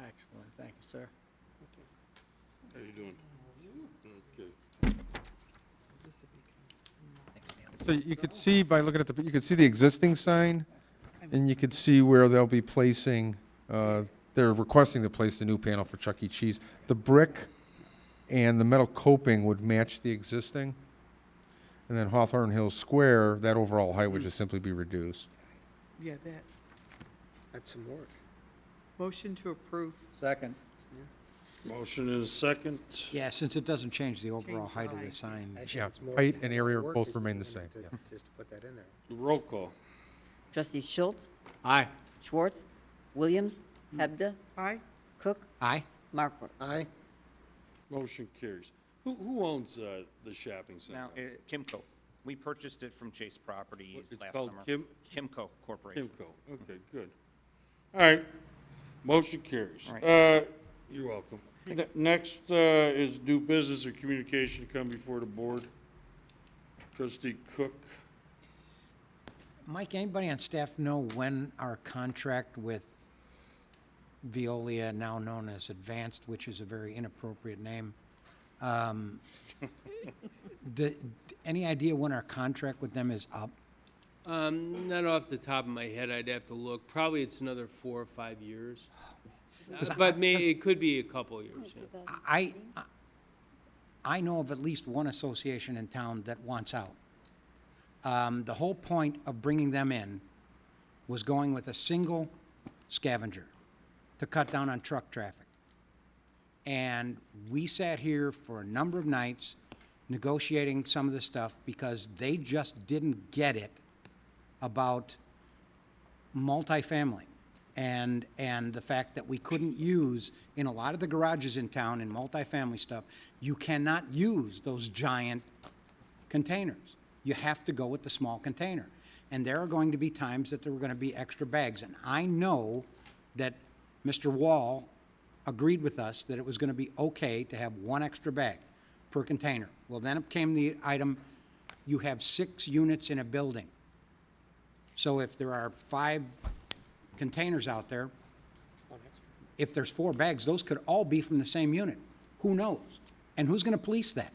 Excellent. Thank you, sir. How you doing? Okay. So you could see by looking at you could see the existing sign, and you could see where they'll be placing, they're requesting to place the new panel for Chuck E. Cheese. The brick and the metal coping would match the existing. And then Hawthorne Hill Square, that overall height would just simply be reduced. Yeah, That's some work. motion to approve. Second. Motion is second. Yeah, since it doesn't change the overall Change height of height. the sign. Actually, Yeah, it's more height than and area work both that remain you're the doing same, to- yeah. Just to put that in there. Roll call. Trustee Schultz, Aye. Schwartz, Williams, Hebda, Aye. Cook, Aye. Markwart. Aye. Motion carries. Who owns the shopping center? Now, Kimco. We purchased it from Chase Properties It's last called summer. Kimco Corporation. Kimco. Okay, good. All right. Motion carries. All right. You're welcome. Next is new business or communication to come before the board. Trustee Cook. Mike, anybody on staff know when our contract with Veolia, now known as Advanced, which is a very inappropriate name, any idea when our contract with them is up? Not off the top of my head, I'd have to look. Probably it's another 4 or 5 years. But it could be a couple years, yeah. I know of at least one association in town that wants out. The whole point of bringing them in was going with a single scavenger to cut down on truck traffic. And we sat here for a number of nights negotiating some of the stuff because they just didn't get it about multifamily and the fact that we couldn't use, in a lot of the garages in town in multifamily stuff, you cannot use those giant containers. You have to go with the small container. And there are going to be times that there were going to be extra bags. And I know that Mr. Wall agreed with us that it was going to be okay to have one extra bag per container. Well, then it came the item, you have 6 units in a building. So if there are 5 containers out there, if there's 4 bags, those could all be from the same unit. Who knows? And who's going to police that?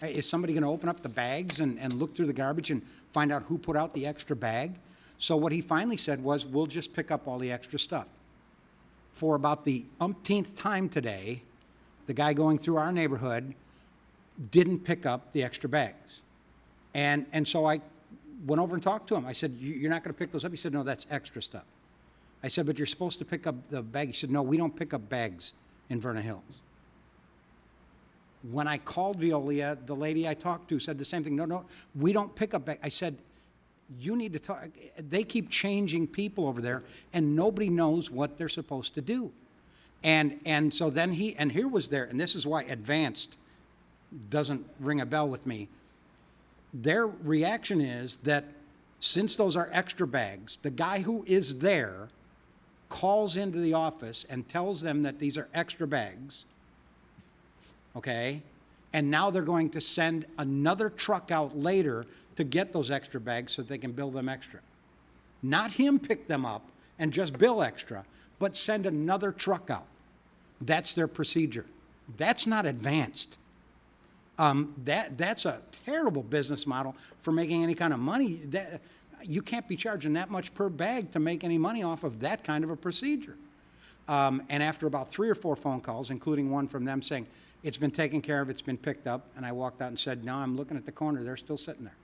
Is somebody going to open up the bags and look through the garbage and find out who put out the extra bag? So what he finally said was, we'll just pick up all the extra stuff. For about the umpteenth time today, the guy going through our neighborhood didn't pick up the extra bags. And so I went over and talked to him. I said, you're not going to pick those up? He said, no, that's extra stuff. I said, but you're supposed to pick up the bag. He said, no, we don't pick up bags in Vernon Hills. When I called Veolia, the lady I talked to said the same thing. No, we don't pick up bags. I said, you need to talk. They keep changing people over there, and nobody knows what they're supposed to do. And so then here was there, and this is why Advanced doesn't ring a bell with me. Their reaction is that since those are extra bags, the guy who is there calls into the office and tells them that these are extra bags, okay? And now they're going to send another truck out later to get those extra bags so they can bill them extra. Not him pick them up and just bill extra, but send another truck out. That's their procedure. That's not Advanced. That's a terrible business model for making any kind of money. You can't be charging that much per bag to make any money off of that kind of a procedure. And after about 3 or 4 phone calls, including one from them saying, it's been taken care of, it's been picked up, and I walked out and said, no, I'm looking at the corner, they're still sitting there.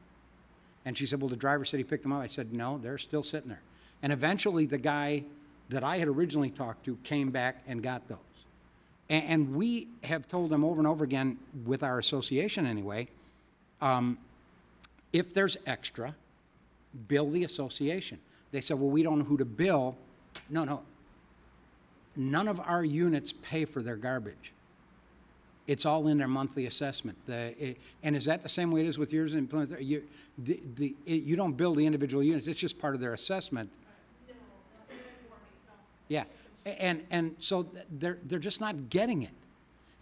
And she said, well, the driver said he picked them up. I said, no, they're still sitting there. And eventually the guy that I had originally talked to came back and got those. And we have told them over and over again, with our association anyway, if there's extra, bill the association. They said, well, we don't know who to bill. No. None of our units pay for their garbage. It's all in their monthly assessment. And is that the same way it is with yours in Plymouth? You don't bill the individual units. It's just part of their assessment. Yeah. And so they're just not getting it.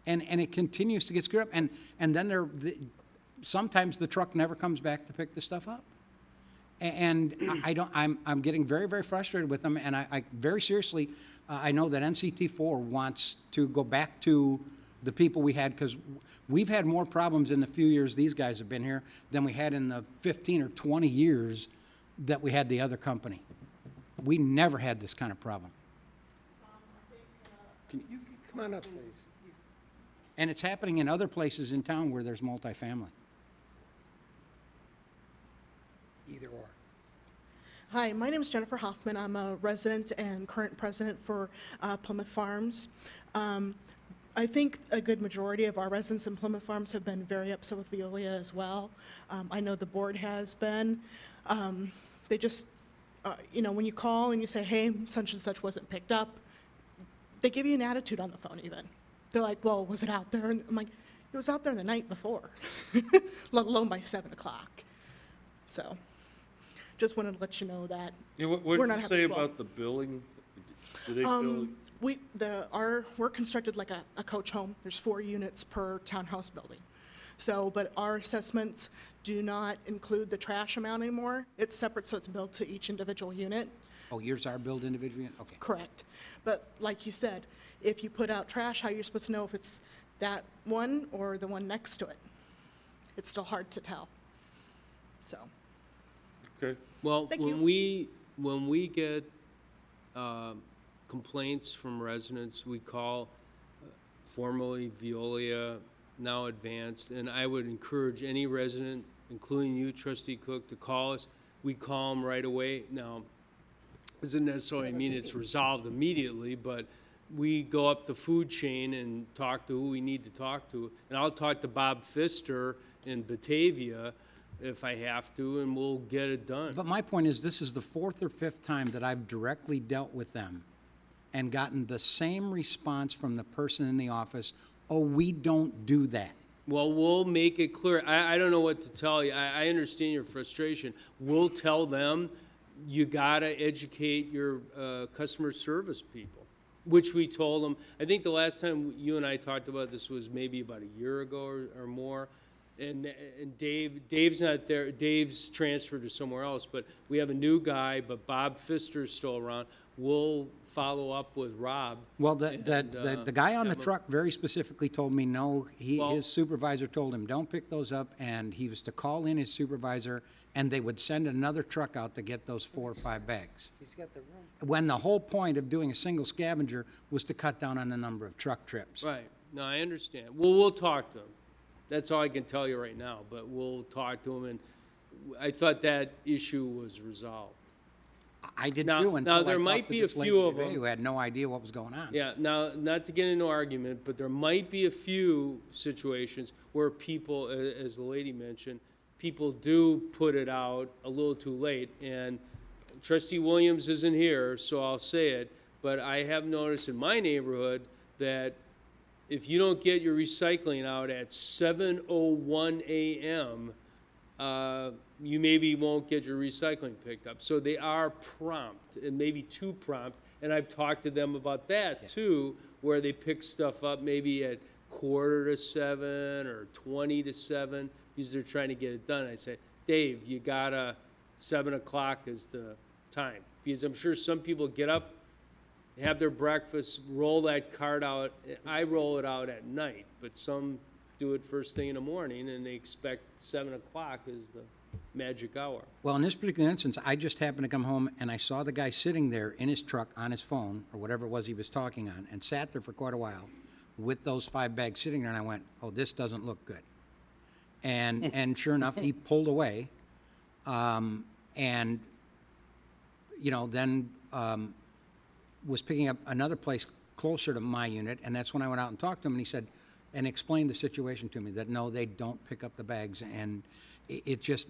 And it continues to get screwed up. And then sometimes the truck never comes back to pick the stuff up. And I'm getting very, very frustrated with them. And I very seriously, I know that NCT4 wants to go back to the people we had, because we've had more problems in the few years these guys have been here than we had in the 15 or 20 years that we had the other company. We never had this kind of problem. You can come on up, please. And it's happening in other places in town where there's multifamily. Either or. Hi, my name is Jennifer Hoffman. I'm a resident and current president for Plymouth Farms. I think a good majority of our residents in Plymouth Farms have been very upset with Veolia as well. I know the board has been. They just, when you call and you say, hey, such and such wasn't picked up, they give you an attitude on the phone even. They're like, well, was it out there? And I'm like, it was out there the night before, let alone by 7 o'clock. So just wanted to let you know that. Yeah, what we're did not you happy say as well. about the billing? Do they bill? We're constructed like a coach home. There's 4 units per townhouse building. So, but our assessments do not include the trash amount anymore. It's separate, so it's billed to each individual unit. Oh, yours are billed individually? Okay. Correct. But like you said, if you put out trash, how you're supposed to know if it's that one or the one next to it? It's still hard to tell. So. Okay. Well, Thank when you. we get complaints from residents, we call formerly Veolia, now Advanced, and I would encourage any resident, including you, Trustee Cook, to call us. We call them right away. Now, doesn't necessarily mean it's resolved immediately, but we go up the food chain and talk to who we need to talk to. And I'll talk to Bob Pfister in Batavia if I have to, and we'll get it done. But my point is, this is the 4th or 5th time that I've directly dealt with them and gotten the same response from the person in the office, oh, we don't do that. Well, we'll make it clear. I don't know what to tell you. I understand your frustration. We'll tell them you gotta educate your customer service people, which we told them. I think the last time you and I talked about this was maybe about a year ago or more. And Dave's not there. Dave's transferred to somewhere else, but we have a new guy, but Bob Pfister's still around. We'll follow up with Rob. Well, the guy on the truck very specifically told me no. His supervisor told him, don't pick those up, and he was to call in his supervisor, and they would send another truck out to get those 4 or 5 bags. He's got the room. When the whole point of doing a single scavenger was to cut down on the number of truck trips. Right. No, I understand. Well, we'll talk to him. That's all I can tell you right now, but we'll talk to him, and I thought that issue was resolved. I did Now- too, now until there I might talked to be a this lady few of today them. who had no idea what was going on. Yeah, now, not to get into an argument, but there might be a few situations where people, as the lady mentioned, people do put it out a little too late. And Trustee Williams isn't here, so I'll say it, but I have noticed in my neighborhood that if you don't get your recycling out at 7:01 a.m., you maybe won't get your recycling picked up. So they are prompt, and maybe too prompt. And I've talked to them about that too, where they pick stuff up maybe at 6:45 or 6:50 because they're trying to get it done. I say, Dave, you gotta, 7 o'clock is the time. Because I'm sure some people get up, have their breakfast, roll that cart out. I roll it out at night, but some do it first thing in the morning, and they expect 7 o'clock is the magic hour. Well, in this particular instance, I just happened to come home and I saw the guy sitting there in his truck on his phone, or whatever it was he was talking on, and sat there for quite a while with those 5 bags sitting there, and I went, oh, this doesn't look good. And sure enough, he pulled away, and, then was picking up another place closer to my unit, and that's when I went out and talked to him, and he said, and explained the situation to me, that no, they don't pick up the bags, and it just,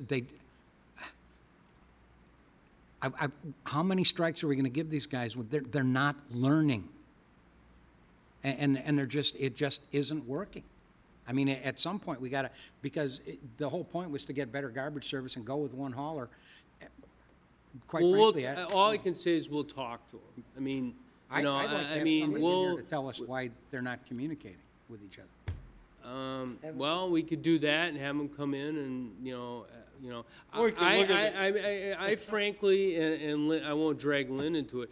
how many strikes are we gonna give these guys? They're not learning. And it just isn't working. I mean, at some point, we gotta, because the whole point was to get better garbage service and go with one hauler. Quite Well, frankly, all I can say is we'll talk to them. I mean, I'd like to have somebody in here we'll, to tell us why they're not communicating with each other. well, we could do that and have them come in and, Or we could look at I frankly, and Lynn, I won't drag Lynn into it,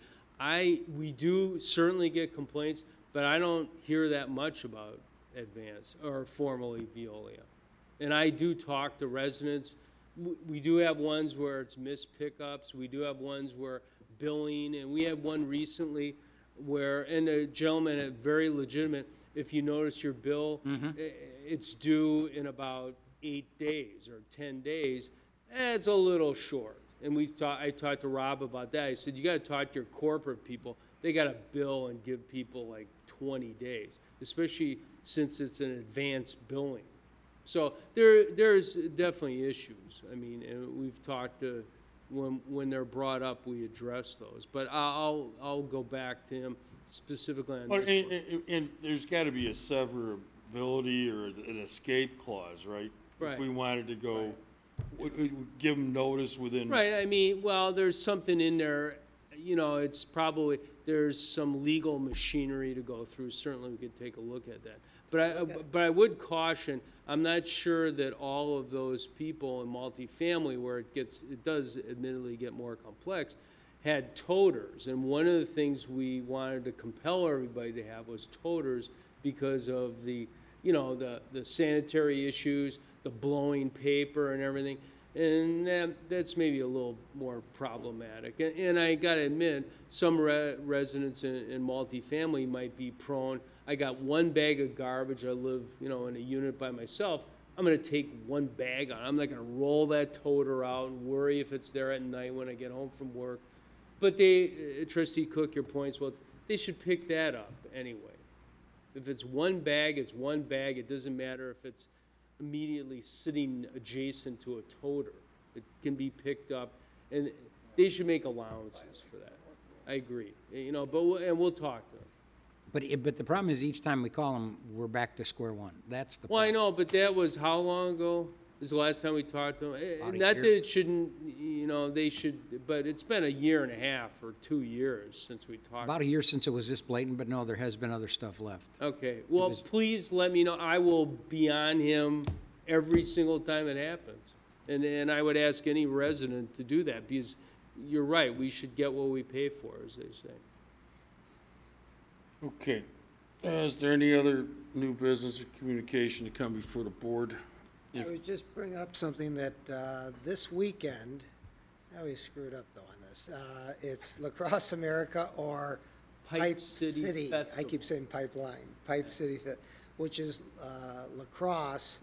we do certainly get complaints, but I don't hear that much about Advance, or formerly Veolia. And I do talk to residents. We do have ones where it's missed pickups. We do have ones where billing, and we had one recently where, and the gentleman, very legitimate, if you notice your bill, it's due in about 8 days or 10 days. It's a little short. And I talked to Rob about that. I said, you got to talk to your corporate people. They got to bill and give people like 20 days, especially since it's an advanced billing. So there's definitely issues. I mean, and we've talked to, when they're brought up, we address those. But I'll go back to him specifically on this one. And there's got to be a severability or an escape clause, right? Right. If we wanted to go, give them notice within. Right, I mean, well, there's something in there, it's probably, there's some legal machinery to go through. Certainly, we could take a look at that. But I would caution, I'm not sure that all of those people in multifamily, where it does admittedly get more complex, had toters. And one of the things we wanted to compel everybody to have was toters because of the sanitary issues, the blowing paper and everything. And that's maybe a little more problematic. And I got to admit, some residents in multifamily might be prone. I got one bag of garbage. I live, in a unit by myself. I'm going to take one bag on. I'm not going to roll that toter out and worry if it's there at night when I get home from work. But Trustee Cook, your point's, well, they should pick that up anyway. If it's one bag, it's one bag. It doesn't matter if it's immediately sitting adjacent to a toter. It can be picked up, and they should make allowances for that. I agree. But we'll talk to them. But the problem is each time we call them, we're back to square one. That's the Well, I problem. know, but that was how long ago? This is the last time we talked to them? About a Not year. that it shouldn't, they should, but it's been a year and a half or 2 years since we talked. About a year since it was this blatant, but no, there has been other stuff left. Okay, well, please let me know. I will be on him every single time it happens. And I would ask any resident to do that, because you're right, we should get what we pay for, as they say. Okay. Is there any other new business or communication to come before the board? I would just bring up something that this weekend, I always screwed up though on this. It's Lacrosse America or Pipe City. I Festival. keep saying Pipeline, Pipe City, which is lacrosse,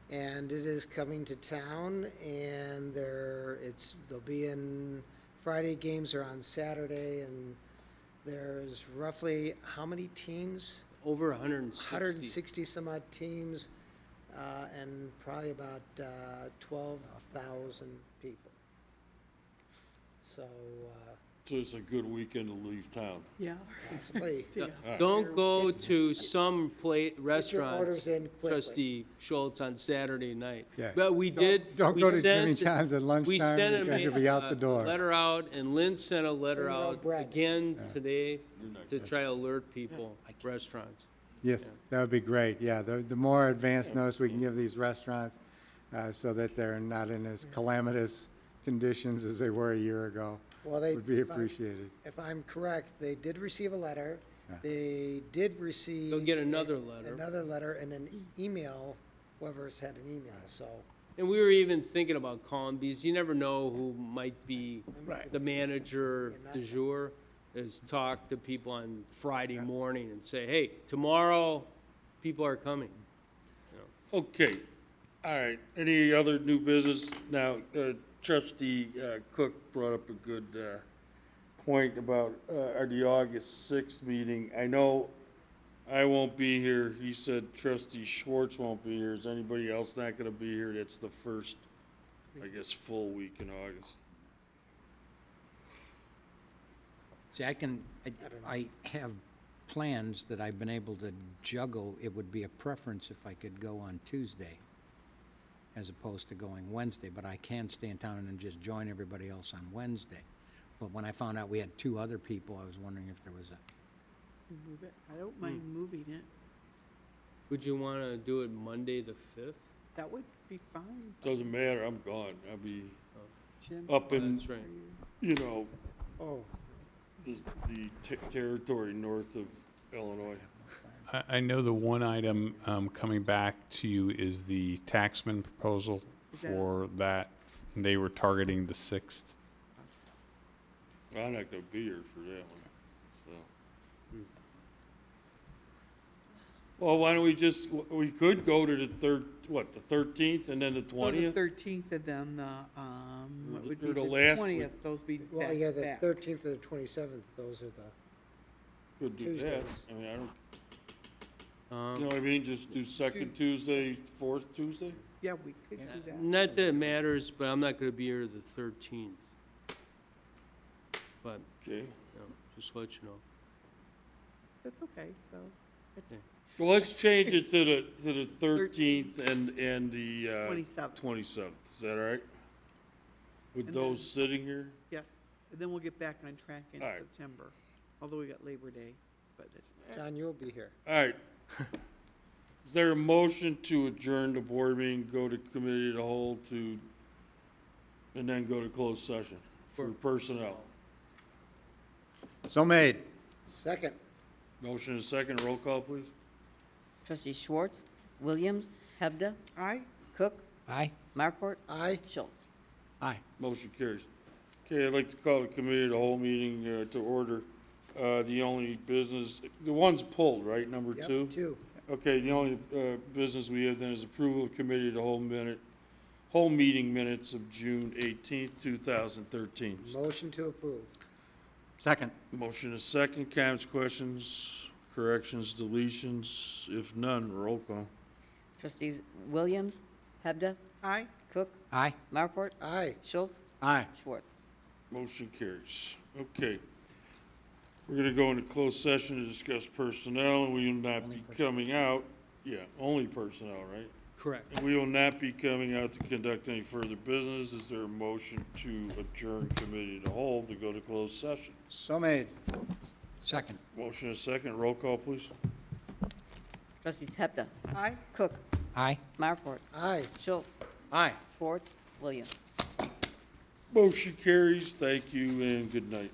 and it is coming to town. And they'll be in Friday. Games are on Saturday, and there's roughly how many teams? Over 160. 160 some odd teams, and probably about 12,000 people. So, So it's a good weekend to leave town. Yeah. possibly. Don't go to some orders restaurants, in quickly. Trustee Schultz, on Saturday night. Yeah. But we did. Don't we go to sent- Jimmy John's at We lunchtime, sent you guys a will be out the door. letter out, and Lynn sent a letter Bring no out bread. again today to try to alert people, restaurants. Yes, that would be great, yeah. The more advanced notice we can give these restaurants so that they're not in as calamitous conditions as they were a year ago, Well, would be appreciated. If I'm correct, they did receive a letter. Yeah. They did receive. They'll get another letter. Another letter and an email, whoever's had an email, so. And we were even thinking about calling, because you never know who might be the manager du jour, is talk to people on Friday morning and say, hey, tomorrow, people are coming. Okay. All right. Any other new business? Now, Trustee Cook brought up a good point about the August 6th meeting. I know I won't be here. He said Trustee Schwartz won't be here. Is anybody else not going to be here? That's the first, I guess, full week in August. See, I have plans that I've been able to juggle. It would be a preference if I could go on Tuesday as opposed to going Wednesday, but I can stay in town and just join everybody else on Wednesday. But when I found out we had 2 other people, I was wondering if there was a, Move it. I don't mind moving it. Would you want to do it Monday the 5th? That would be fine. Doesn't matter. I'm gone. I'll be Jim? up in, That's right. Oh, the territory north of Illinois. I know the one item coming back to you is the taxman proposal Is that- for that. They were targeting the 6th. I'm not gonna be here for that one, so. Well, why don't we just, we could go to the the 13th and then the Well, the 20th? 13th and then what would Or be the the last 20th, week. those be Well, back yeah, to the back. 13th and the 27th, those are the, Could do that. Tuesdays. I mean, I don't, you know what I mean? Just do second Tuesday, fourth Tuesday? Yeah, we could do that. Not that it matters, but I'm not going to be here the 13th. But, Okay. you know, just let you know. That's okay, though. Well, let's change it to the 13th and the 27th. 27th. Is that all right? With And those then- sitting here? Yes, and then we'll get back on track in All right. September, although we got Labor Day, but it's. John, you'll be here. All right. Is there a motion to adjourn the board meeting, go to committee of the whole to, and then go to closed session for personnel? So made. Second. Motion is second. Roll call, please. Trustee Schwartz, Williams, Hebda, Aye? Cook, Aye? Marport, Aye. Schultz. Aye. Motion carries. Okay, I'd like to call the committee of the whole meeting to order. The only business, the one's pulled, right, number Yep, 2? 2. Okay, the only business we have then is approval of committee of the whole meeting minutes of June 18th, 2013. Motion to approve. Second. Motion is second. Comments, questions, corrections, deletions? If none, roll call. Trustees Williams, Hebda, Aye? Cook, Aye? Marport, Aye. Schultz, Aye. Schwartz. Motion carries. Okay. We're going to go into closed session to discuss personnel, and we will not be coming out. Yeah, only personnel, right? Correct. And we will not be coming out to conduct any further business. Is there a motion to adjourn committee of the whole to go to closed session? So made. Second. Motion is second. Roll call, please. Trustees Hebda, Aye? Cook, Aye? Marport, Aye. Schultz, Aye. Schwartz, Williams. Motion carries. Thank you and good night.